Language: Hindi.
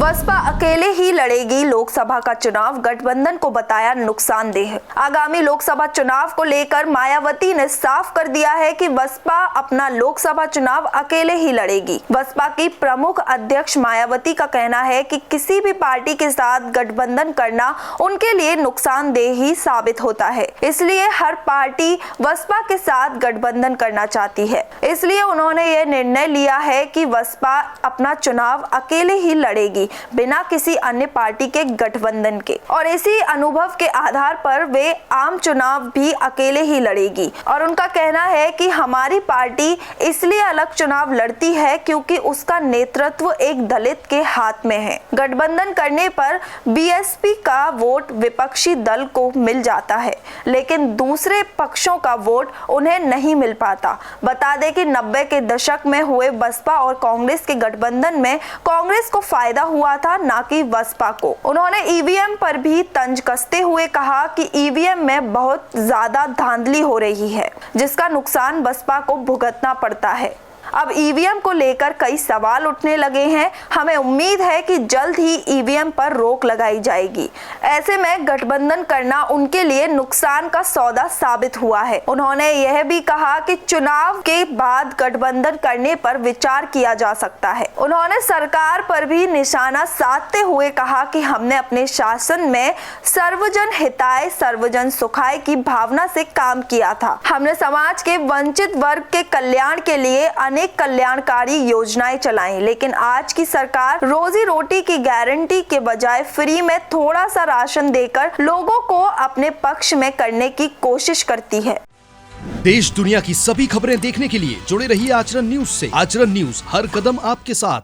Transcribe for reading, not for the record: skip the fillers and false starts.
बसपा अकेले ही लड़ेगी लोकसभा का चुनाव, गठबंधन को बताया नुकसानदेह। आगामी लोकसभा चुनाव को लेकर मायावती ने साफ कर दिया है कि बसपा अपना लोकसभा चुनाव अकेले ही लड़ेगी। बसपा की प्रमुख अध्यक्ष मायावती का कहना है कि किसी भी पार्टी के साथ गठबंधन करना उनके लिए नुकसानदेह ही साबित होता है, इसलिए हर पार्टी बसपा के साथ गठबंधन करना चाहती है। इसलिए उन्होंने यह निर्णय लिया है कि बसपा अपना चुनाव अकेले ही लड़ेगी, बिना किसी अन्य पार्टी के गठबंधन के, और इसी अनुभव के आधार पर वे आम चुनाव भी अकेले ही लड़ेगी। और उनका कहना है कि हमारी पार्टी इसलिए अलग चुनाव लड़ती है क्योंकि उसका नेतृत्व एक दलित के हाथ में है। गठबंधन करने पर बीएसपी का वोट विपक्षी दल को मिल जाता है, लेकिन दूसरे पक्षों का वोट उन्हें नहीं मिल पाता। बता दें कि 90 के दशक में हुए बसपा और कांग्रेस के गठबंधन में कांग्रेस को फायदा हुआ था, ना कि बसपा को। उन्होंने ईवीएम पर भी तंज कसते हुए कहा कि ईवीएम में बहुत ज्यादा धांधली हो रही है, जिसका नुकसान बसपा को भुगतना पड़ता है। अब ईवीएम को लेकर कई सवाल उठने लगे हैं। हमें उम्मीद है कि जल्द ही ईवीएम पर रोक लगाई जाएगी। ऐसे में गठबंधन करना उनके लिए नुकसान का सौदा साबित हुआ है। उन्होंने यह भी कहा कि चुनाव के बाद गठबंधन करने पर विचार किया जा सकता है। उन्होंने सरकार पर भी निशाना साधते हुए कहा कि हमने अपने शासन में सर्वजन हिताय सर्वजन सुखाय की भावना से काम किया था। हमने समाज के वंचित वर्ग के कल्याण के लिए अनेक कल्याणकारी योजनाएं चलाई, लेकिन आज की सरकार रोजी रोटी की गारंटी के बजाय फ्री में थोड़ा सा राशन देकर लोगों को अपने पक्ष में करने की कोशिश करती है। देश दुनिया की सभी खबरें देखने के लिए जुड़े रहिए आचरण न्यूज से। आचरण न्यूज, हर कदम आपके साथ।